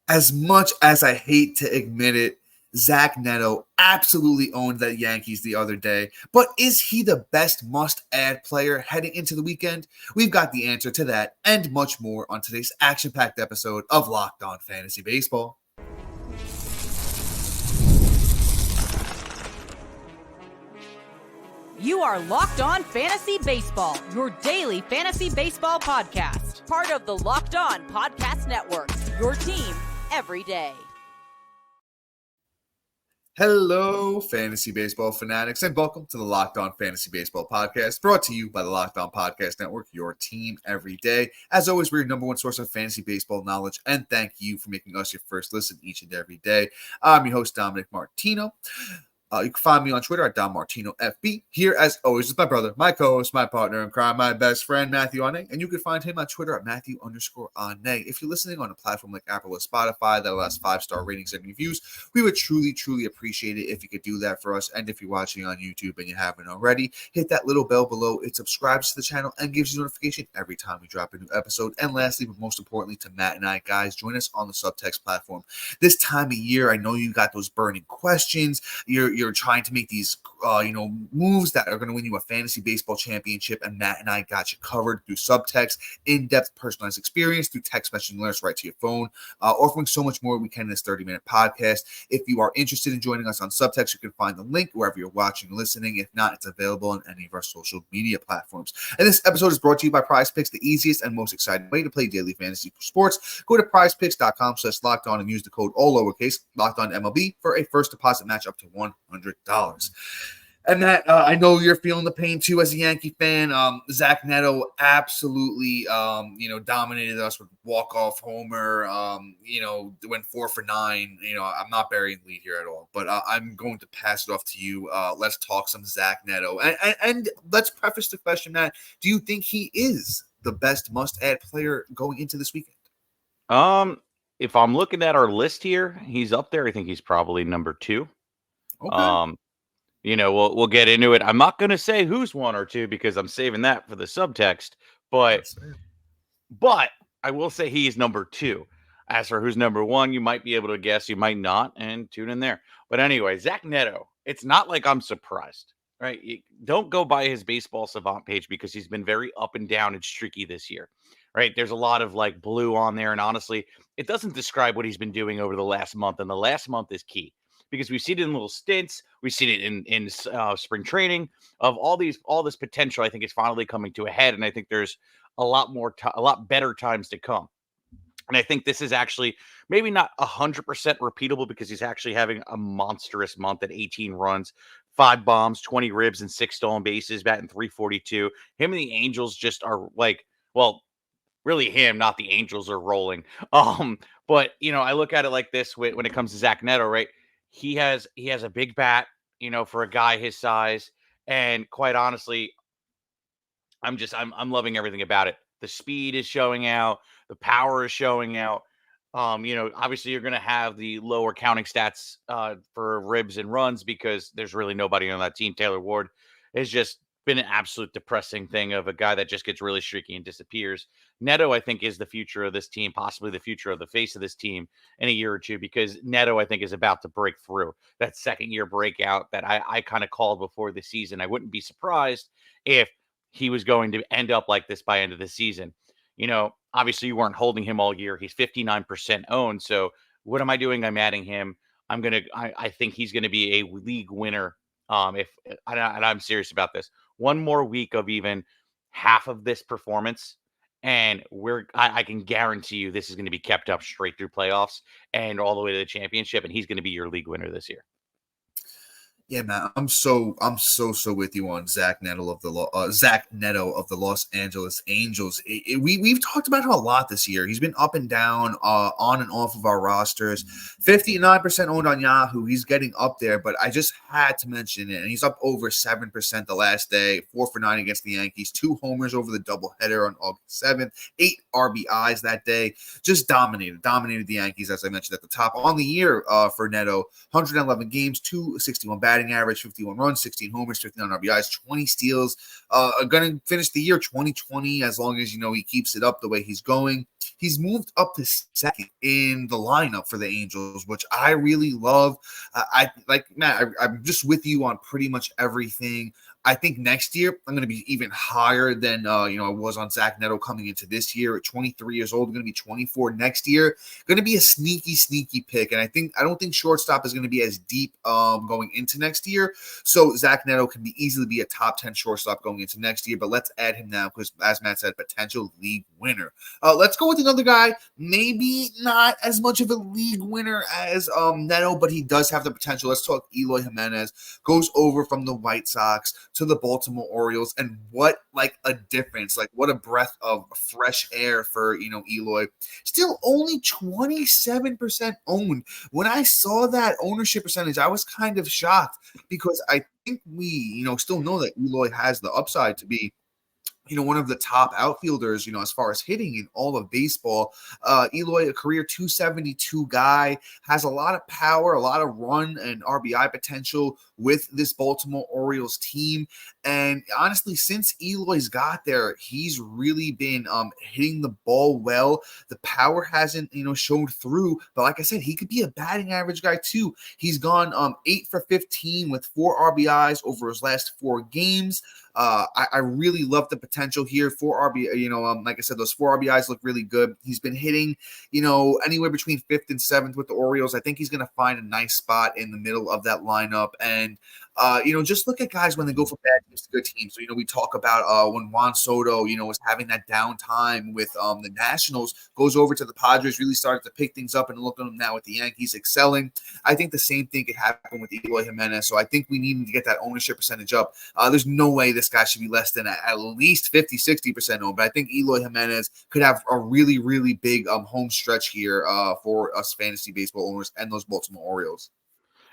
As much as I hate to admit it, Zach Neto absolutely owned the Yankees the other day. But is he the best must-add player heading into the weekend? We've got the answer to that and much more on today's action-packed episode of Locked On Fantasy Baseball. You are Locked On Fantasy Baseball, your daily fantasy baseball podcast. Part of the Locked On Podcast Network, your team every day. Hello, fantasy baseball fanatics, and welcome to the Locked On Fantasy Baseball podcast, brought to you by the Locked On Podcast Network, your team every day. As always, we're your number one source of fantasy baseball knowledge, and thank you for making us your first listen each and every day. I'm your host, Dominic Martino. You can find me on Twitter at DomMartinoFB. Here, as always, with my brother, my co-host, my partner in crime, my best friend, Matthew Ane. And you can find him on Twitter at Matthew_Ane. If you're listening on a platform like Apple or Spotify that allows 5-star ratings and reviews, we would truly, truly appreciate it if you could do that for us. And if you're watching on YouTube and you haven't already, hit that little bell below. It subscribes to the channel and gives you notification every time we drop a new episode. And lastly, but most importantly to Matt and I, guys, join us on the Subtext platform. This time of year, I know you got those burning questions. You're trying to make these, moves that are going to win you a fantasy baseball championship, and Matt and I got you covered through Subtext, in-depth personalized experience through text messaging alerts right to your phone, offering so much more we can in this 30-minute podcast. If you are interested in joining us on Subtext, you can find the link wherever you're watching or listening. If not, it's available on any of our social media platforms. And this episode is brought to you by PrizePicks, the easiest and most exciting way to play daily fantasy sports. Go to prizepicks.com/lockedon and use the code all lowercase LockedOnMLB for a first deposit match up to $100. And Matt, I know you're feeling the pain too as a Yankee fan. Zach Neto absolutely, dominated us with walk-off homer. Went 4 for 9. I'm not burying the lead here at all, but I'm going to pass it off to you. Let's talk some Zach Neto, and let's preface the question, Matt. Do you think he is the best must-add player going into this weekend? If I'm looking at our list here, he's up there. I think he's probably number 2. Okay. We'll get into it. I'm not going to say who's 1 or 2 because I'm saving that for the subtext, but I will say he's number 2. As for who's number 1, you might be able to guess, you might not, and tune in there. But anyway, Zach Neto, it's not like I'm surprised, right? You don't go by his Baseball Savant page because he's been very up and down and streaky this year, right? There's a lot of like blue on there, and honestly, it doesn't describe what he's been doing over the last month, and the last month is key. Because we see it in little stints, we see it in spring training of all this potential. I think is finally coming to a head, and I think there's a lot better times to come. And I think this is actually maybe not 100% repeatable because he's actually having a monstrous month at 18 runs, 5 bombs, 20 ribs, and 6 stolen bases, batting .342. Him and the Angels just are like, well, really him, not the Angels are rolling. But I look at it like this when it comes to Zach Neto, right? He has a big bat, for a guy his size, and quite honestly, I'm loving everything about it. The speed is showing out, the power is showing out. Obviously you're going to have the lower counting stats for ribs and runs because there's really nobody on that team. Taylor Ward has just been an absolute depressing thing of a guy that just gets really streaky and disappears. Neto, I think, is the future of this team, possibly the future of the face of this team in a year or two, because Neto, I think, is about to break through that second-year breakout that I kind of called before the season. I wouldn't be surprised if he was going to end up like this by end of the season. Obviously you weren't holding him all year. He's 59% owned. So what am I doing? I'm adding him. I think he's going to be a league winner. And I'm serious about this. One more week of even half of this performance, and I can guarantee you this is going to be kept up straight through playoffs and all the way to the championship, and he's going to be your league winner this year. Yeah, man, I'm so with you on Zach Neto of the Los Angeles Angels. We've talked about him a lot this year. He's been up and down, on and off of our rosters. 59% owned on Yahoo. He's getting up there, but I just had to mention it. And he's up over 7% the last day. 4 for 9 against the Yankees. 2 homers over the doubleheader on August 7th. 8 RBIs that day. Just dominated the Yankees, as I mentioned at the top. On the year for Neto, 111 games, 261 batting batting average, 51 runs, 16 homers, 59 RBIs, 20 steals. Going to finish the year 2020 as long as, he keeps it up the way he's going. He's moved up to second in the lineup for the Angels, which I really love. I like Matt. I'm just with you on pretty much everything. I think next year I'm going to be even higher than I was on Zach Neto coming into this year. At 23 years old, going to be 24 next year. Going to be a sneaky pick, and I don't think shortstop is going to be as deep going into next year. So Zach Neto can easily be a top 10 shortstop going into next year. But let's add him now because, as Matt said, potential league winner. Let's go with another guy. Maybe not as much of a league winner as Neto, but he does have the potential. Let's talk Eloy Jimenez. Goes over from the White Sox to the Baltimore Orioles, and what a difference, what a breath of fresh air for Eloy. Still only 27% owned. When I saw that ownership percentage, I was kind of shocked because I think we still know that Eloy has the upside to be one of the top outfielders, as far as hitting in all of baseball. Eloy, a career 272 guy, has a lot of power, a lot of run and RBI potential with this Baltimore Orioles team. And honestly, since Eloy's got there, he's really been hitting the ball well. The power hasn't, shown through. But like I said, he could be a batting average guy too. He's gone 8 for 15 with 4 RBIs over his last 4 games. I really love the potential here. 4 RBI, like I said, those 4 RBIs look really good. He's been hitting, anywhere between 5th and 7th with the Orioles. I think he's going to find a nice spot in the middle of that lineup. And, just look at guys when they go from bad teams to good teams. So, we talk about when Juan Soto, was having that downtime with the Nationals, goes over to the Padres, really started to pick things up, and look at him now with the Yankees excelling. I think the same thing could happen with Eloy Jimenez. So I think we need to get that ownership percentage up. There's no way this guy should be less than at least 50-60% owned. But I think Eloy Jimenez could have a really, really big home stretch here for us fantasy baseball owners and those Baltimore Orioles.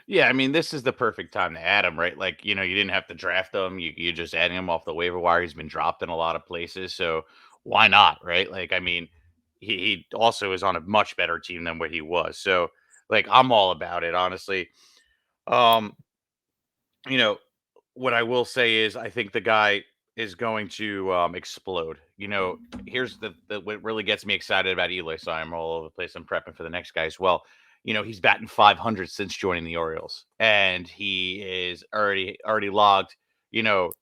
Yeah, I mean, this is the perfect time to add him, right? You didn't have to draft him. You're just adding him off the waiver wire. He's been dropped in a lot of places. So why not, right? I mean, he also is on a much better team than what he was. So, I'm all about it, honestly. Um, you know, what I will say is I think the guy is going to explode. Here's the what really gets me excited about Eloy. So I'm all over the place. I'm prepping for the next guy as well. He's batting 500 since joining the Orioles, and he is already logged, you know,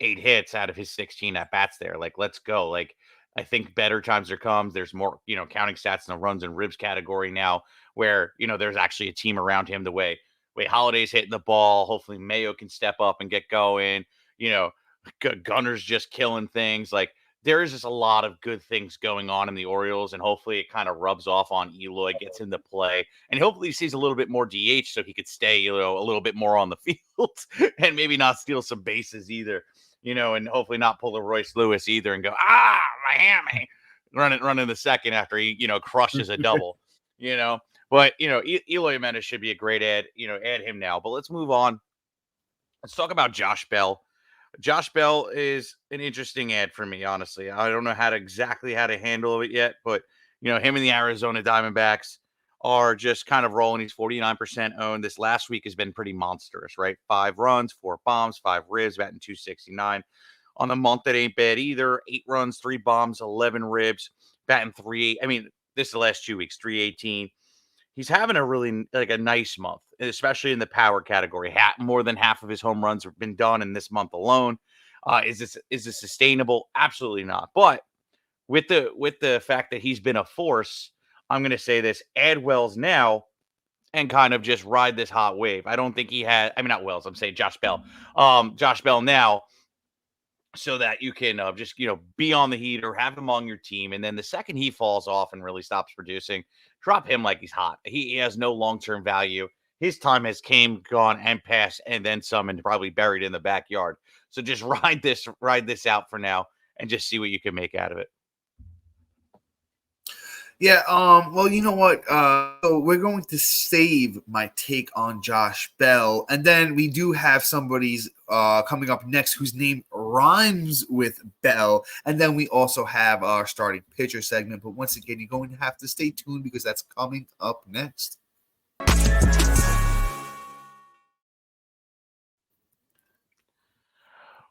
8 hits out of his 16 at bats there. Let's go. I think better times are comes. There's more, counting stats in the runs and ribs category now, where there's actually a team around him. The way Holiday's hitting the ball. Hopefully Mayo can step up and get going. You know, Gunner's just killing things. There is just a lot of good things going on in the Orioles, and hopefully it kind of rubs off on Eloy, gets into play, and hopefully he sees a little bit more DH so he could stay, a little bit more on the field and maybe not steal some bases either. And hopefully not pull a Royce Lewis either and go, my hammy, running the second after he, crushes a double, But, Eloy Jimenez should be a great add him now. But let's move on. Let's talk about Josh Bell. Josh Bell is an interesting ad for me, honestly. I don't know exactly how to handle it yet, but, him and the Arizona Diamondbacks are just kind of rolling. He's 49% owned. This last week has been pretty monstrous, right? 5 runs, 4 bombs, 5 ribs, batting 269. On the month, that ain't bad either. 8 runs, 3 bombs, 11 ribs, batting 3. I mean, this is the last 2 weeks, 318. He's having a really a nice month, especially in the power category. More than half of his home runs have been done in this month alone. Is this sustainable? Absolutely not. But with the fact that he's been a force, I'm going to say this: add Wells now and kind of just ride this hot wave. I don't think he had. I mean, not Wells. I'm saying Josh Bell. Josh Bell now, so that you can just be on the heater, have him on your team, and then the second he falls off and really stops producing, drop him like he's hot. He has no long-term value. His time has came, gone, and passed, and then some, and probably buried in the backyard. So just ride this out for now, and just see what you can make out of it. Yeah, well, you know what? So we're going to save my take on Josh Bell, and then we do have somebody's coming up next whose name rhymes with Bell, and then we also have our starting pitcher segment. But once again, you're going to have to stay tuned because that's coming up next.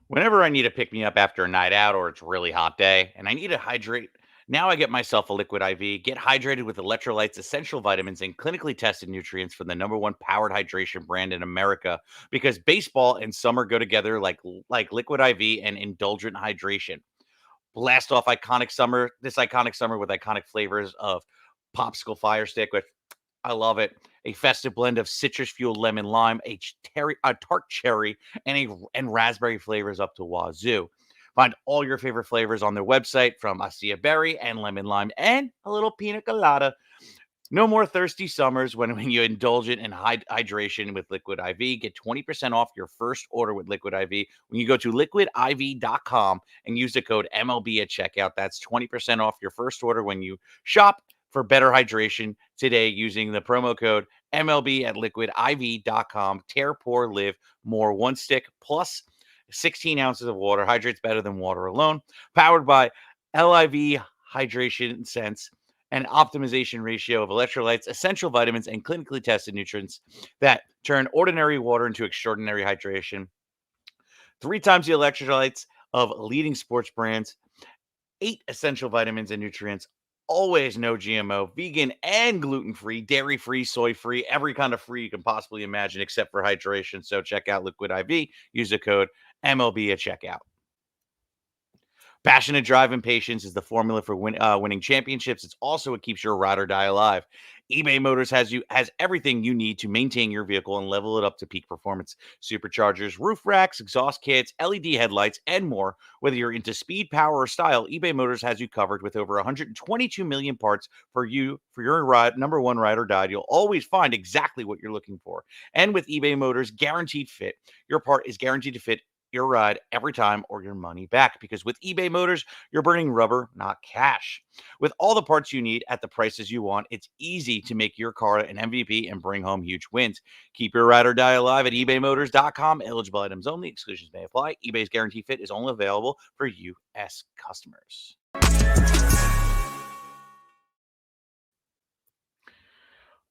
Whenever I need to pick me up after a night out or it's a really hot day and I need to hydrate, now I get myself a Liquid IV. Get hydrated with electrolytes, essential vitamins, and clinically tested nutrients from the number 1 powered hydration brand in America. Because baseball and summer go together like Liquid IV and indulgent hydration. Blast off iconic summer with iconic flavors of popsicle fire stick with I love it. A festive blend of citrus fueled lemon lime, a tart cherry, and raspberry flavors up to wazoo. Find all your favorite flavors on their website from Acia berry and lemon lime and a little pina colada. No more thirsty summers when you indulge it in hydration with Liquid IV. Get 20% off your first order with Liquid IV when you go to liquidiv.com and use the code MLB at checkout. That's 20% off your first order when you shop for better hydration today using the promo code MLB at liquidiv.com. Tear, pour, live more. One stick plus 16 ounces of water. Hydrates better than water alone. Powered by LIV Hydration Sense, an optimization ratio of electrolytes, essential vitamins, and clinically tested nutrients that turn ordinary water into extraordinary hydration. 3 times the electrolytes of leading sports brands, 8 essential vitamins and nutrients, always no GMO, vegan and gluten-free, dairy-free, soy-free, every kind of free you can possibly imagine except for hydration. So check out Liquid IV. Use the code MLB at checkout. Passionate drive and patience is the formula for winning championships. It's also what keeps your ride or die alive. eBay Motors has everything you need to maintain your vehicle and level it up to peak performance. Superchargers, roof racks, exhaust kits, LED headlights, and more. Whether you're into speed, power, or style, eBay Motors has you covered with over 122 million parts for your ride, number 1 ride or die. You'll always find exactly what you're looking for. And with eBay Motors Guaranteed Fit, your part is guaranteed to fit your ride every time or your money back, because with eBay Motors, you're burning rubber, not cash. With all the parts you need at the prices you want, it's easy to make your car an MVP and bring home huge wins. Keep your ride or die alive at ebaymotors.com. Eligible items only. Exclusions may apply. eBay's Guarantee Fit is only available for U.S. customers.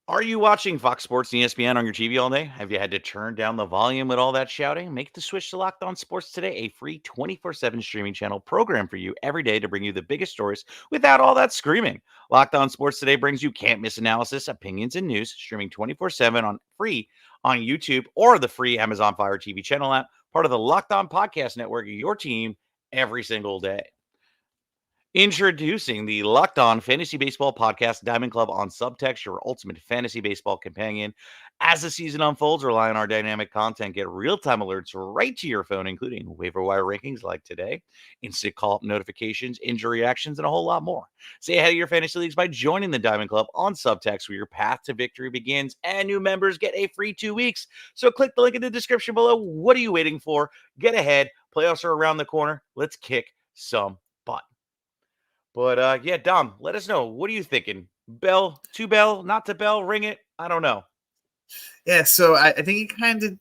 Are you watching Fox Sports and ESPN on your TV all day? Have you had to turn down the volume with all that shouting? Make the switch to Locked On Sports today, a free 24/7 streaming channel program for you every day to bring you the biggest stories without all that screaming. Locked On Sports today brings you can't miss analysis, opinions, and news, streaming 24/7 on free on YouTube or the free Amazon Fire TV channel app, part of the Locked On Podcast Network, your team every single day. Introducing the Locked On Fantasy Baseball Podcast Diamond Club on Subtext, your ultimate fantasy baseball companion. As the season unfolds, rely on our dynamic content. Get real-time alerts right to your phone, including waiver wire rankings like today, instant call-up notifications, injury actions, and a whole lot more. Stay ahead of your fantasy leagues by joining the Diamond Club on Subtext, where your path to victory begins, and new members get a free 2 weeks. So click the link in the description below. What are you waiting for? Get ahead. Playoffs are around the corner. Let's kick some butt. But yeah, Dom, let us know. What are you thinking? Bell, to bell, not to bell, ring it? I don't know. Yeah, so I think he kind of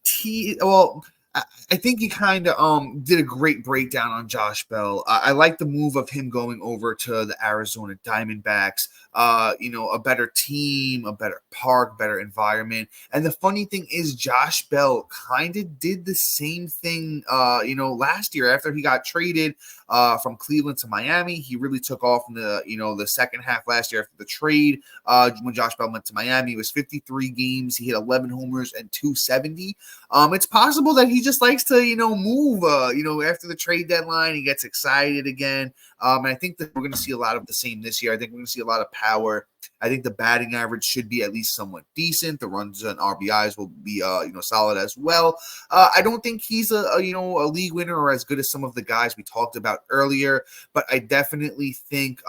I think you kind of did a great breakdown on Josh Bell. I like the move of him going over to the Arizona Diamondbacks. A better team, a better park, better environment. And the funny thing is, Josh Bell kind of did the same thing, last year after he got traded from Cleveland to Miami. He really took off in the second half last year after the trade. When Josh Bell went to Miami, it was 53 games. He hit 11 homers and 270. It's possible that he just likes to, move, after the trade deadline. He gets excited again. And I think that we're going to see a lot of the same this year. I think we're going to see a lot of power. I think the batting average should be at least somewhat decent. The runs and RBIs will be, solid as well. I don't think he's a league winner or as good as some of the guys we talked about earlier, but I definitely think,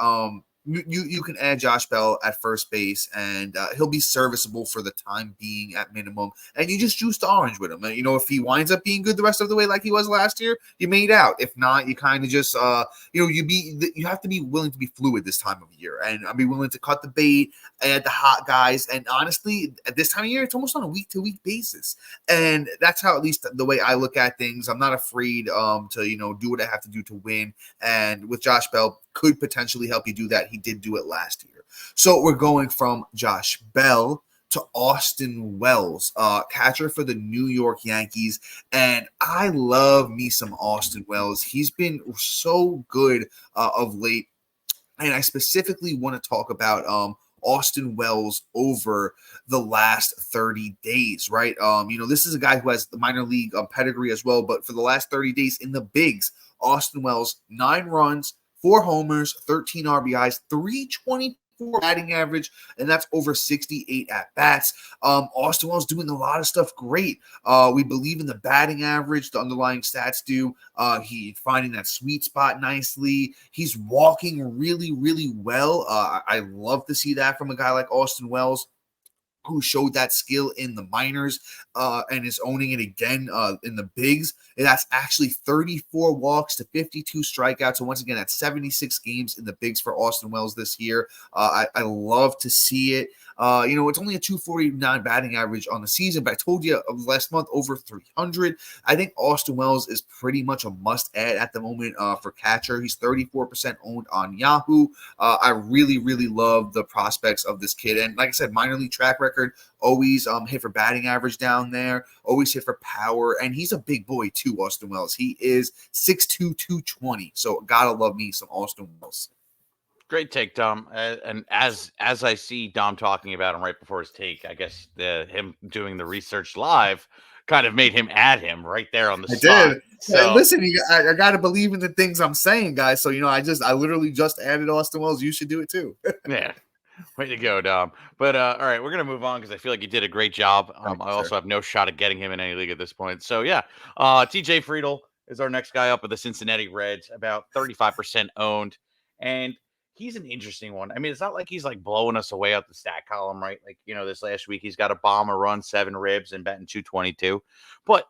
you can add Josh Bell at first base, and he'll be serviceable for the time being at minimum. And you just juice the orange with him. If he winds up being good the rest of the way like he was last year, you made out. If not, you kind of just, you have to be willing to be fluid this time of year, and be willing to cut the bait, add the hot guys. And honestly, at this time of year, it's almost on a week-to-week basis. And that's how, at least the way I look at things. I'm not afraid to, do what I have to do to win. And with Josh Bell, could potentially help you do that. He did do it last year. So we're going from Josh Bell to Austin Wells, catcher for the New York Yankees. And I love me some Austin Wells. He's been so good of late. And I specifically want to talk about Austin Wells over the last 30 days, right? This is a guy who has the minor league pedigree as well, but for the last 30 days in the bigs, Austin Wells, 9 runs, 4 homers, 13 RBIs, 324 batting average, and that's over 68 at bats. Austin Wells doing a lot of stuff great. We believe in the batting average, the underlying stats do. He finding that sweet spot nicely. He's walking really, really well. I love to see that from a guy like Austin Wells, who showed that skill in the minors and is owning it again in the bigs. And that's actually 34 walks to 52 strikeouts. So once again, that's 76 games in the bigs for Austin Wells this year. I love to see it. It's only a 249 batting average on the season, but I told you last month over 300. I think Austin Wells is pretty much a must add at the moment for catcher. He's 34% owned on Yahoo. I really, really love the prospects of this kid. And like I said, minor league track record, always hit for batting average down there, always hit for power. And he's a big boy too, Austin Wells. He is 6'2", 220. So gotta love me some Austin Wells. Great take, Dom. And as I see Dom talking about him right before his take, I guess him doing the research live kind of made him add him right there on the spot. I did. So listen, I got to believe in the things I'm saying, guys. So I literally just added Austin Wells. You should do it too. yeah, way to go, Dom. But all right, we're gonna move on because I feel like you did a great job. I also have no shot at getting him in any league at this point. So yeah, TJ Friedl is our next guy up with the Cincinnati Reds, about 35% owned, and he's an interesting one. I mean, it's not like he's like blowing us away out the stat column, right? Like, this last week he's got a bomb, a run, 7 ribs, and batting 222. But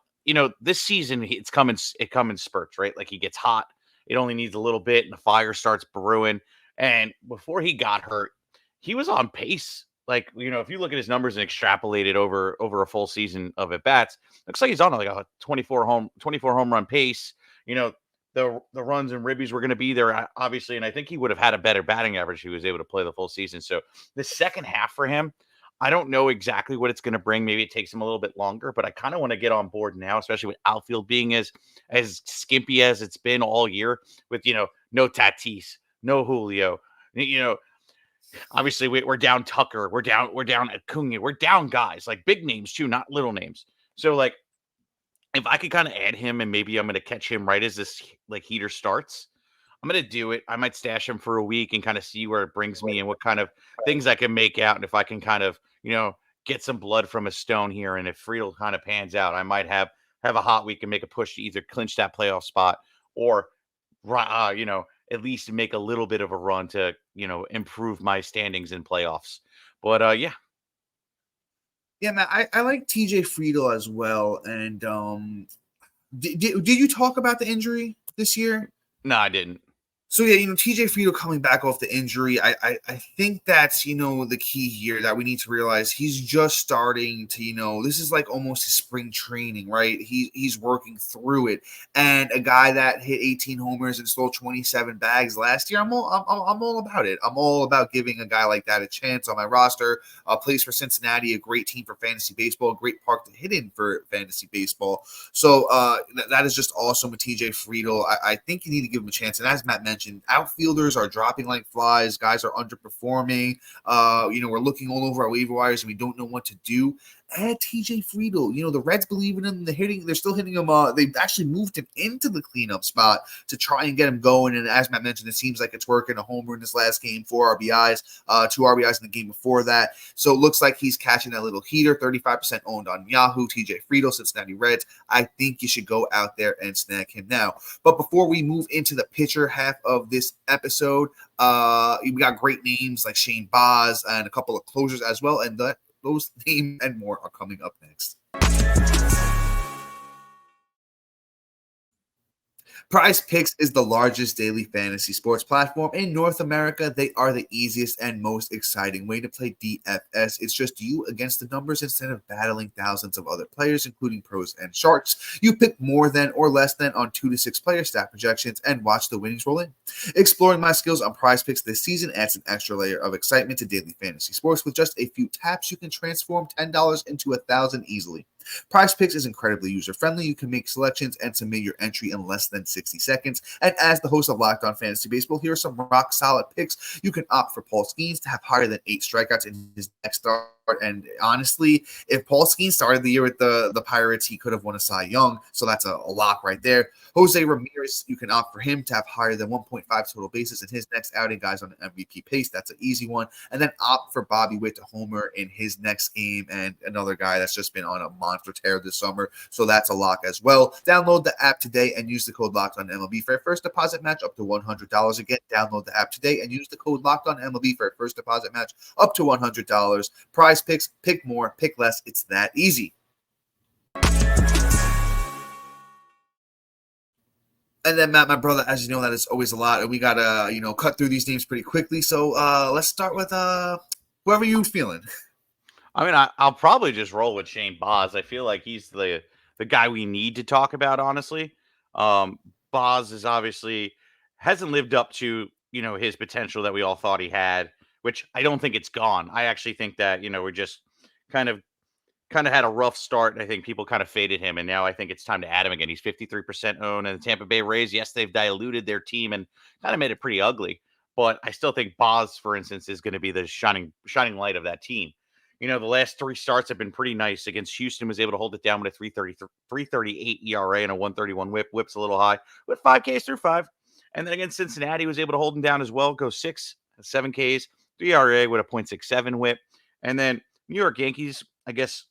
this season it come in spurts, right? Like he gets hot, it only needs a little bit, and the fire starts brewing. And before he got hurt, he was on pace. Like, if you look at his numbers and extrapolate it over a full season of at bats, looks like he's on like a 24 home run pace. The runs and ribbies were going to be there, obviously, and I think he would have had a better batting average if he was able to play the full season. So the second half for him, I don't know exactly what it's going to bring. Maybe it takes him a little bit longer, but I kind of want to get on board now, especially with outfield being as skimpy as it's been all year with, no Tatis, no Julio, obviously we're down Tucker, we're down Acuna, we're down guys like big names too, not little names. So like, if I could kind of add him and maybe I'm going to catch him right as this like heater starts, I'm going to do it. I might stash him for a week and kind of see where it brings me and what kind of things I can make out. And if I can kind of, get some blood from a stone here. And if Friedl kind of pans out, I might have a hot week and make a push to either clinch that playoff spot or, at least make a little bit of a run to, improve my standings in playoffs. But yeah. Yeah, man, I like TJ Friedl as well. And did you talk about the injury this year? No, I didn't. So yeah, TJ Friedl coming back off the injury, I think that's the key here that we need to realize. He's just starting to this is like almost his spring training, right? He's working through it, and a guy that hit 18 homers and stole 27 bags last year, I'm all about it. I'm all about giving a guy like that a chance on my roster. Plays for Cincinnati, a great team for fantasy baseball, a great park to hit in for fantasy baseball. So that is just awesome with TJ Friedl. I think you need to give him a chance, and as Matt mentioned, outfielders are dropping like flies. Guys are underperforming. We're looking all over our waiver wires and we don't know what to do. Add TJ Friedl. The Reds believe in him. They're still hitting him. They've actually moved him into the cleanup spot to try and get him going. And as Matt mentioned, it seems like it's working. A homer in this last game, 4 RBIs, 2 RBIs in the game before that. So it looks like he's catching that little heater. 35% owned on Yahoo. TJ Friedl, Cincinnati Reds. I think you should go out there and snag him now. But before we move into the pitcher half of this episode, we got great names like Shane Baz and a couple of closers as well. And those names and more are coming up next. Prize Picks is the largest daily fantasy sports platform in North America. They are the easiest and most exciting way to play DFS. It's just you against the numbers instead of battling thousands of other players, including pros and sharks. You pick more than or less than on 2 to 6 player stat projections and watch the winnings roll in. Exploring my skills on Prize Picks this season adds an extra layer of excitement to daily fantasy sports. With just a few taps, you can transform $10 into $1,000 easily. Prize Picks is incredibly user-friendly. You can make selections and submit your entry in less than 60 seconds. And as the host of Locked On Fantasy Baseball, here are some rock-solid picks. You can opt for Paul Skeens to have higher than 8 strikeouts in his next start. And honestly, if Paul Skeens started the year with the Pirates, he could have won a Cy Young. So that's a lock right there. Jose Ramirez, you can opt for him to have higher than 1.5 total bases in his next outing. Guys on an MVP pace, that's an easy one. And then opt for Bobby Witt to homer in his next game, and another guy that's just been on a monster tear this summer. So that's a lock as well. Download the app today and use the code LOCKEDONMLB for a first deposit match up to $100. Again, download the app today and use the code LOCKEDONMLB for a first deposit match up to $100. Prize Picks, pick more, pick less. It's that easy. And then, Matt, my brother, as you know, that is always a lot, and we gotta, cut through these names pretty quickly. So let's start with whoever you're feeling. I mean, I'll probably just roll with Shane Baz. I feel like he's the guy we need to talk about, honestly. Baz is obviously hasn't lived up to his potential that we all thought he had, which I don't think it's gone. I actually think that we're just kind of had a rough start. I think people kind of faded him, and now I think it's time to add him again. He's 53% owned, and the Tampa Bay Rays, yes, they've diluted their team and kind of made it pretty ugly, but I still think Baz, for instance, is going to be the shining light of that team. The last 3 starts have been pretty nice. Against Houston, was able to hold it down with a 3.38 ERA and a 1.31 whip. Whip's a little high with 5 Ks through 5. And then against Cincinnati, was able to hold him down as well. Go 6, 7 Ks, 3 ERA with a 0.67 whip. And then New York Yankees, I guess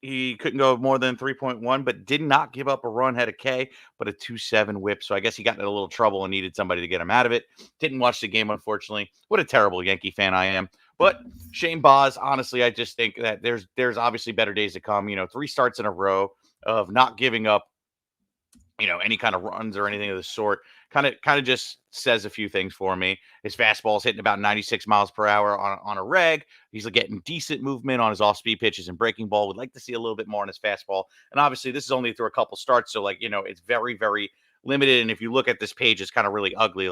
he couldn't go more than 3.1, but did not give up a run, had a K, but a 2.7 whip. So I guess he got in a little trouble and needed somebody to get him out of it. Didn't watch the game, unfortunately. What a terrible Yankee fan I am. But Shane Baz, honestly, I just think that there's obviously better days to come. 3 starts in a row of not giving up, any kind of runs or anything of the sort. Kind of just says a few things for me. His fastball is hitting about 96 miles per hour on a reg. He's getting decent movement on his off-speed pitches and breaking ball. Would like to see a little bit more on his fastball. And obviously, this is only through a couple starts, so it's very, very limited. And if you look at this page, it's kind of really ugly.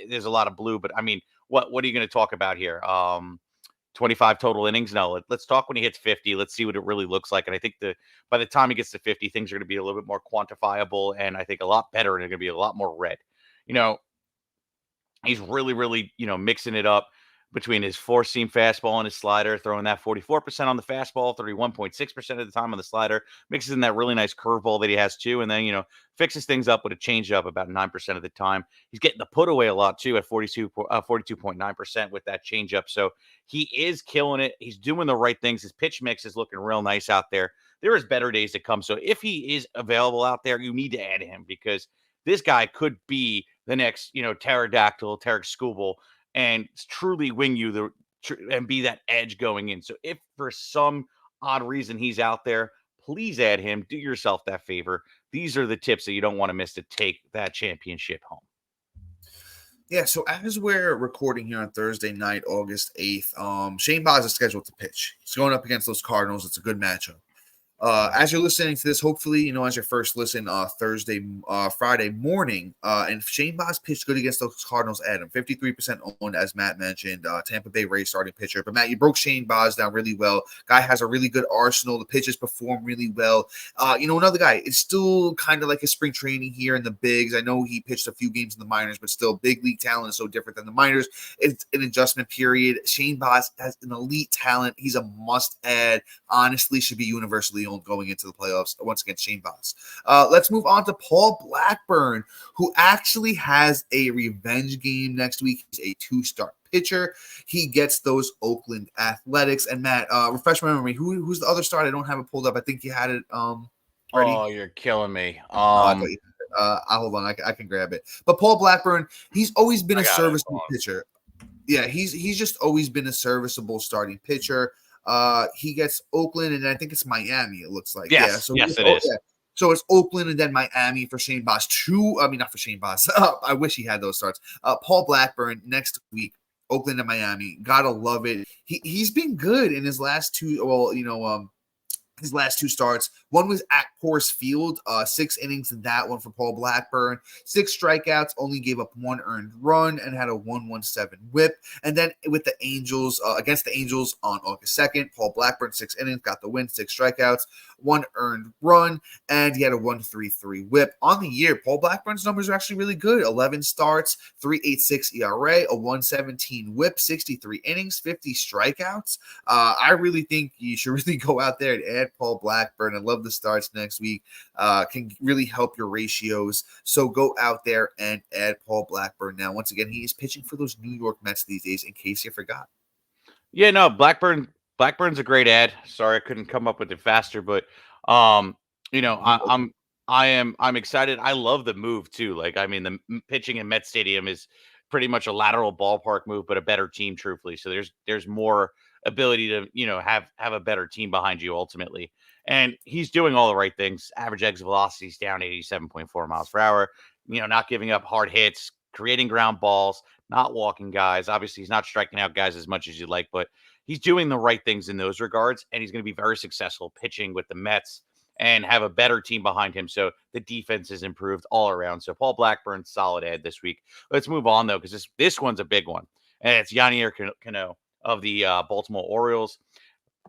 There's a lot of blue, but I mean, what are you going to talk about here? 25 total innings? No, let's talk when he hits 50. Let's see what it really looks like. And I think by the time he gets to 50, things are going to be a little bit more quantifiable, and I think a lot better, and they're going to be a lot more red. He's really, really, mixing it up between his 4-seam fastball and his slider, throwing that 44% on the fastball, 31.6% of the time on the slider, mixes in that really nice curveball that he has too, and then, fixes things up with a changeup about 9% of the time. He's getting the put away a lot too at 42.9% with that changeup. So he is killing it. He's doing the right things. His pitch mix is looking real nice out there. There is better days to come. So if he is available out there, you need to add him, because this guy could be the next, pterodactyl, Tarek Skubal, and truly win you and be that edge going in. So if for some odd reason he's out there, please add him. Do yourself that favor. These are the tips that you don't want to miss to take that championship home. Yeah, so as we're recording here on Thursday night, August 8th, Shane Baz is scheduled to pitch. He's going up against those Cardinals. It's a good matchup. As you're listening to this, hopefully, as your first listen Friday morning, and Shane Baz pitched good against those Cardinals at him. 53% owned, as Matt mentioned, Tampa Bay Rays starting pitcher. But, Matt, you broke Shane Baz down really well. Guy has a really good arsenal. The pitches perform really well. Another guy, it's still kind of like his spring training here in the bigs. I know he pitched a few games in the minors, but still, big league talent is so different than the minors. It's an adjustment period. Shane Baz has an elite talent. He's a must-add. Honestly, should be universally owned going into the playoffs once again. Shane Baz. Let's move on to Paul Blackburn, who actually has a revenge game next week. He's a 2-start pitcher. He gets those Oakland Athletics. And Matt, refresh my memory. Who's the other start? I don't have it pulled up. I think you had it ready. Oh, you're killing me. Hold on. I can grab it. But Paul Blackburn, he's always been a serviceable pitcher. Yeah, he's just always been a serviceable starting pitcher. He gets Oakland, and I think it's Miami, it looks like. Yes, yeah, so yes, it is. Yeah. So it's Oakland and then Miami for Shane Boss. Not for Shane Boss. I wish he had those starts. Paul Blackburn next week. Oakland and Miami. Gotta love it. He's been good in his last two. His last two starts. One was at Coors Field, 6 innings in that one for Paul Blackburn. 6 strikeouts, only gave up 1 earned run, and had a 1.17 whip. And then with the Angels, against the Angels on August 2nd, Paul Blackburn, 6 innings, got the win, 6 strikeouts, 1 earned run, and he had a 1.33 whip. On the year, Paul Blackburn's numbers are actually really good. 11 starts, 3.86 ERA, a 1.17 whip, 63 innings, 50 strikeouts. I really think you should really go out there and add Paul Blackburn. I love the starts next week. Can really help your ratios. So go out there and add Paul Blackburn. Now, once again, he is pitching for those New York Mets these days, in case you forgot. Yeah, no, Blackburn's a great ad. Sorry, I couldn't come up with it faster, but you know, I'm excited. I love the move too. Like, I mean, the pitching in Met Stadium is pretty much a lateral ballpark move, but a better team, truthfully. So there's more ability to have a better team behind you ultimately. And he's doing all the right things. Average exit velocity is down 87.4 miles per hour. Not giving up hard hits, creating ground balls, not walking guys. Obviously, he's not striking out guys as much as you'd like, but he's doing the right things in those regards, and he's going to be very successful pitching with the Mets and have a better team behind him. So the defense is improved all around. So Paul Blackburn, solid ad this week. Let's move on, though, because this one's a big one, and it's Yanier Cano of the Baltimore Orioles.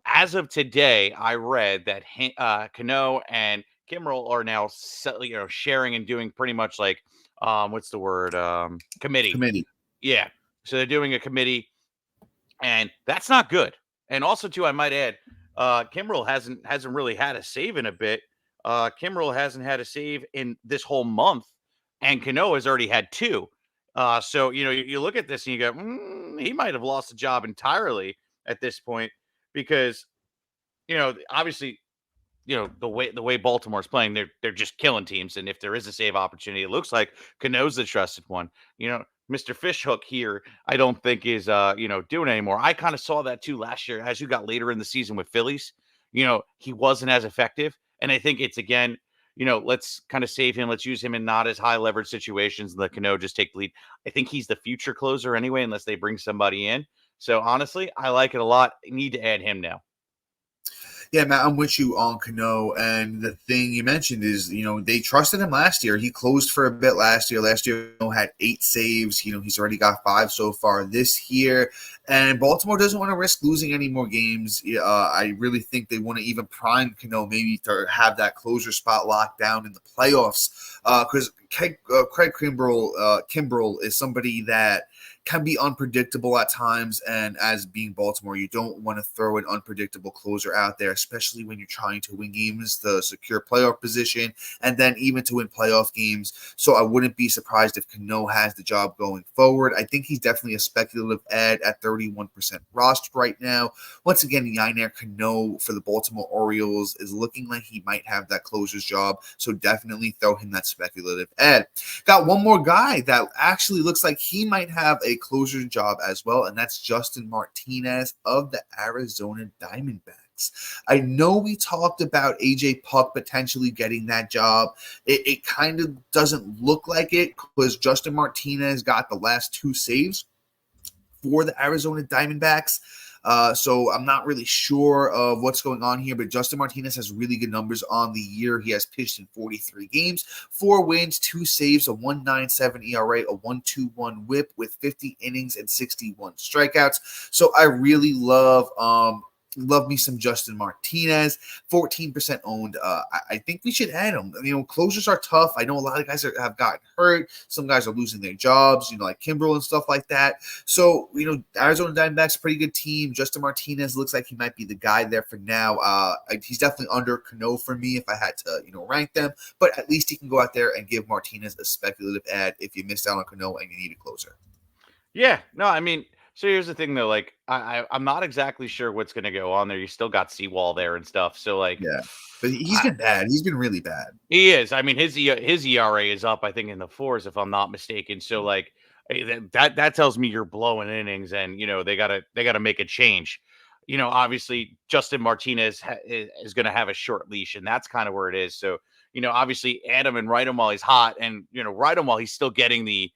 As of today, I read that Cano and Kimbrel are now sharing and doing pretty much like what's the word committee. Yeah, so they're doing a committee, and that's not good. And also, too, I might add, Kimbrel hasn't really had a save in a bit. Kimbrel hasn't had a save in this whole month, and Cano has already had 2. So you look at this and you go, he might have lost the job entirely at this point because obviously the way Baltimore's playing, they're just killing teams. And if there is a save opportunity, it looks like Cano's the trusted one. Mr. Fishhook here, I don't think is doing anymore. I kind of saw that too last year as you got later in the season with Phillies. He wasn't as effective. And I think it's again, let's kind of save him. Let's use him in not as high leverage situations and let Cano just take the lead. I think he's the future closer anyway, unless they bring somebody in. So honestly, I like it a lot. Need to add him now. Yeah, Matt, I'm with you on Cano. And the thing you mentioned is, they trusted him last year. He closed for a bit last year. Last year, had 8 saves. He's already got 5 so far this year. And Baltimore doesn't want to risk losing any more games. I really think they want to even prime Cano maybe to have that closer spot locked down in the playoffs. Because Craig Kimbrel is somebody that can be unpredictable at times, and as being Baltimore, you don't want to throw an unpredictable closer out there, especially when you're trying to win games, to secure playoff position, and then even to win playoff games. So I wouldn't be surprised if Cano has the job going forward. I think he's definitely a speculative ad at 31% rostered right now. Once again, Yanier Cano for the Baltimore Orioles is looking like he might have that closer's job, so definitely throw him that speculative ad. Got one more guy that actually looks like he might have a closer job as well, and that's Justin Martinez of the Arizona Diamondbacks. I know we talked about AJ Puck potentially getting that job. It kind of doesn't look like it because Justin Martinez got the last 2 saves for the Arizona Diamondbacks. So I'm not really sure of what's going on here, but Justin Martinez has really good numbers on the year. He has pitched in 43 games, 4 wins, 2 saves, a 1.97 ERA, a 1.21 whip with 50 innings and 61 strikeouts. So I really love me some Justin Martinez, 14% owned. I think we should add him. Closers are tough. I know a lot of guys have gotten hurt. Some guys are losing their jobs, like Kimbrel and stuff like that. So, Arizona Diamondbacks, pretty good team. Justin Martinez looks like he might be the guy there for now. He's definitely under Cano for me if I had to, rank them. But at least he can go out there and give Martinez a speculative ad if you missed out on Cano and you need a closer. Yeah, no, I mean, so here's the thing though, like I'm not exactly sure what's going to go on there. You still got Seawall there and stuff, so like, yeah, but he's been bad. He's been really bad. He is. I mean, his ERA is up, I think, in the 4s, if I'm not mistaken. So like that tells me you're blowing innings, and they gotta make a change. Obviously Justin Martinez is going to have a short leash, and that's kind of where it is. So obviously add him and write him while he's hot, and write him while he's still getting the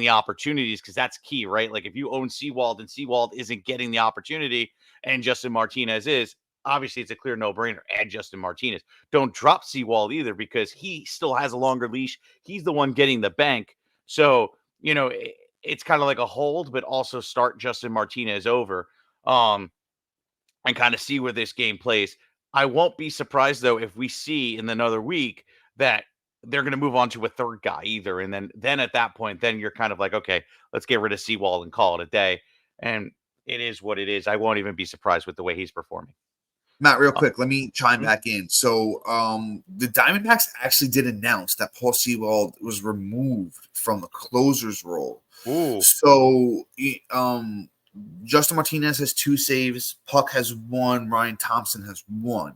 opportunities, because that's key, right? Like if you own Sewald and Sewald isn't getting the opportunity and Justin Martinez is, obviously it's a clear no-brainer. Add Justin Martinez. Don't drop Sewald either, because he still has a longer leash. He's the one getting the bank. So, it's kind of like a hold, but also start Justin Martinez over and kind of see where this game plays. I won't be surprised, though, if we see in another week that they're going to move on to a third guy either. And then at that point, then you're kind of like, okay, let's get rid of Sewald and call it a day. And it is what it is. I won't even be surprised with the way he's performing. Matt, real quick, let me chime back in. So the Diamondbacks actually did announce that Paul Sewald was removed from the closer's role. Ooh. So Justin Martinez has 2 saves, Puck has 1, Ryan Thompson has 1.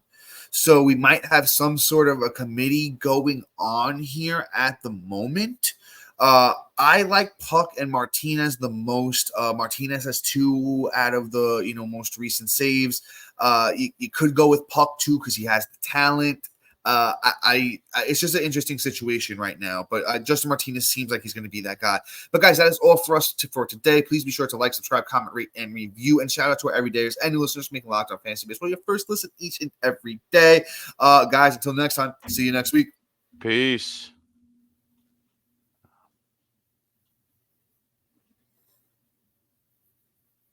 So we might have some sort of a committee going on here at the moment. I like Puck and Martinez the most. Martinez has 2 out of the most recent saves. You could go with Puck too because he has the talent. It's just an interesting situation right now. But Justin Martinez seems like he's going to be that guy. But guys, that is all for us for today. Please be sure to like, subscribe, comment, rate, and review. And shout out to our everydayers and new listeners making Locked On Fantasy Baseball your first listen each and every day. Guys, until next time, see you next week. Peace.